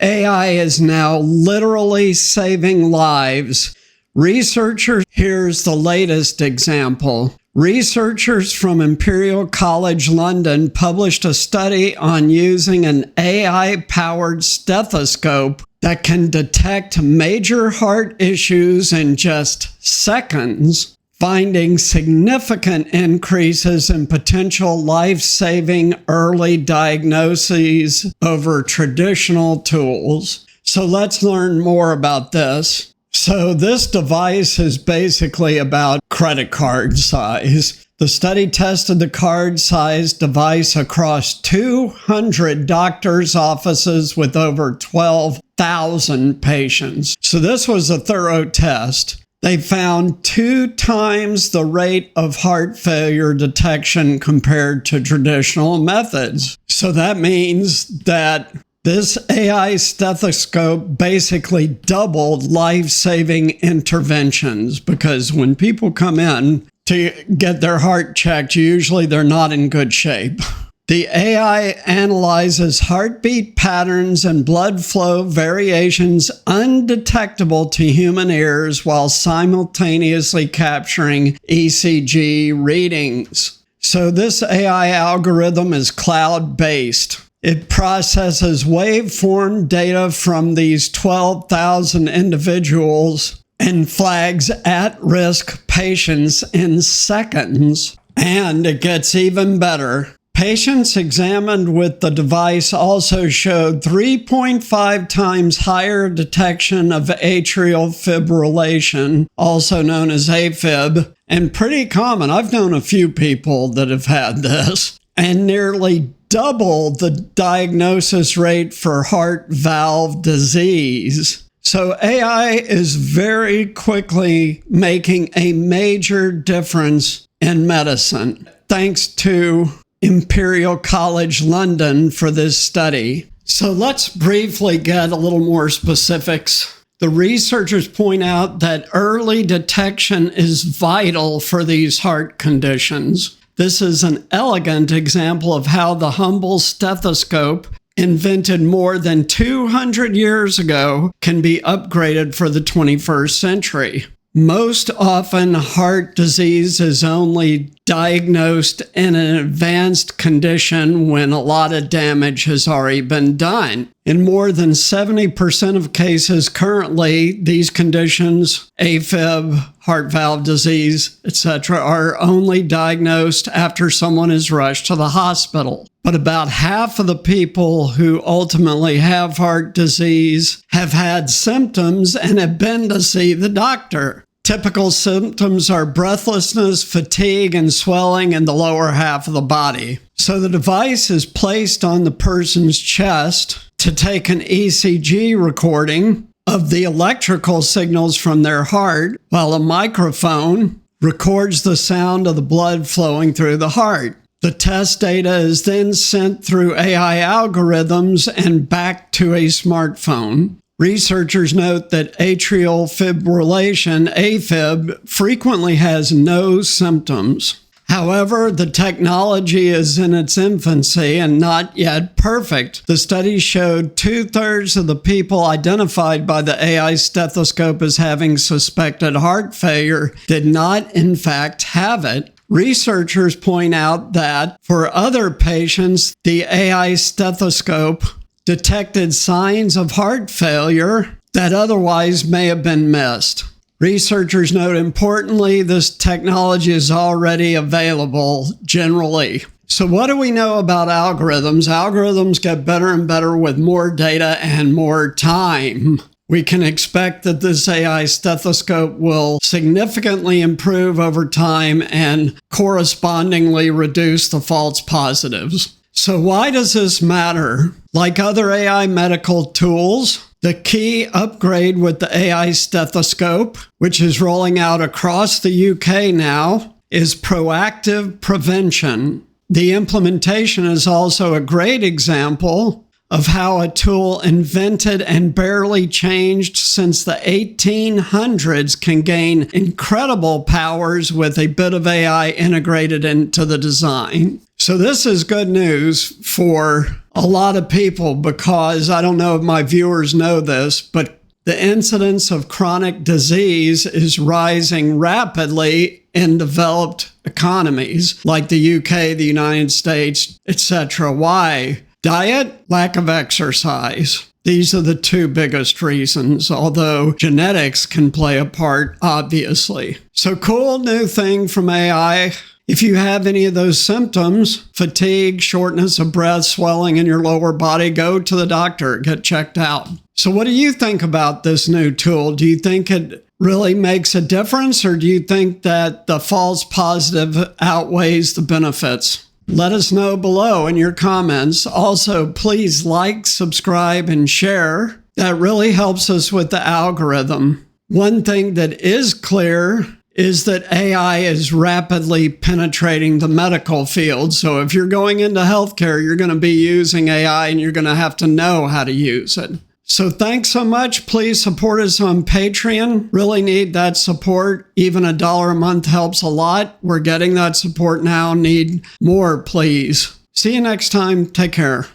AI is now literally saving lives. Here's the latest example. Researchers from Imperial College London published a study on using an AI-powered stethoscope that can detect major heart issues in just seconds, finding significant increases in potential life-saving early diagnoses over traditional tools. So let's learn more about this. So this device is basically about credit card size. The study tested the card-sized device across 200 doctors' offices with over 12,000 patients. So this was a thorough test. They found 2 times the rate of heart failure detection compared to traditional methods. So that means that this AI stethoscope basically doubled life-saving interventions, because when people come in to get their heart checked, usually they're not in good shape. The AI analyzes heartbeat patterns and blood flow variations undetectable to human ears while simultaneously capturing ECG readings. So this AI algorithm is cloud-based. It processes waveform data from these 12,000 individuals and flags at-risk patients in seconds. And it gets even better. Patients examined with the device also showed 3.5 times higher detection of atrial fibrillation, also known as AFib, and pretty common. I've known a few people that have had this, and nearly double the diagnosis rate for heart valve disease. So AI is very quickly making a major difference in medicine. Thanks to Imperial College London for this study. So let's briefly get a little more specifics. The researchers point out that early detection is vital for these heart conditions. This is an elegant example of how the humble stethoscope, invented more than 200 years ago, can be upgraded for the 21st century. Most often, heart disease is only diagnosed in an advanced condition when a lot of damage has already been done. In more than 70% of cases currently, these conditions, AFib, heart valve disease, etc., are only diagnosed after someone is rushed to the hospital. But about half of the people who ultimately have heart disease have had symptoms and have been to see the doctor. Typical symptoms are breathlessness, fatigue, and swelling in the lower half of the body. So the device is placed on the person's chest to take an ECG recording of the electrical signals from their heart, while a microphone records the sound of the blood flowing through the heart. The test data is then sent through AI algorithms and back to a smartphone. Researchers note that atrial fibrillation, AFib, frequently has no symptoms. However, the technology is in its infancy and not yet perfect. The study showed 2/3 of the people identified by the AI stethoscope as having suspected heart failure did not, in fact, have it. Researchers point out that for other patients, the AI stethoscope detected signs of heart failure that otherwise may have been missed. Researchers note, importantly, this technology is already available generally. So what do we know about algorithms? Algorithms get better and better with more data and more time. We can expect that this AI stethoscope will significantly improve over time and correspondingly reduce the false positives. So why does this matter? Like other AI medical tools, the key upgrade with the AI stethoscope, which is rolling out across the UK now, is proactive prevention. The implementation is also a great example of how a tool invented and barely changed since the 1800s can gain incredible powers with a bit of AI integrated into the design. So this is good news for a lot of people because I don't know if my viewers know this, but the incidence of chronic disease is rising rapidly in developed economies like the UK, the United States, etc. Why? Diet, lack of exercise. These are the two biggest reasons, although genetics can play a part, obviously. So cool new thing from AI. If you have any of those symptoms, fatigue, shortness of breath, swelling in your lower body, go to the doctor, get checked out. So what do you think about this new tool? Do you think it really makes a difference, or do you think that the false positive outweighs the benefits? Let us know below in your comments. Also, please like, subscribe, and share. That really helps us with the algorithm. One thing that is clear is that AI is rapidly penetrating the medical field. So if you're going into healthcare, you're going to be using AI and you're going to have to know how to use it. So thanks so much. Please support us on Patreon. Really need that support. Even $1 a month helps a lot. We're getting that support now. Need more, please. See you next time. Take care.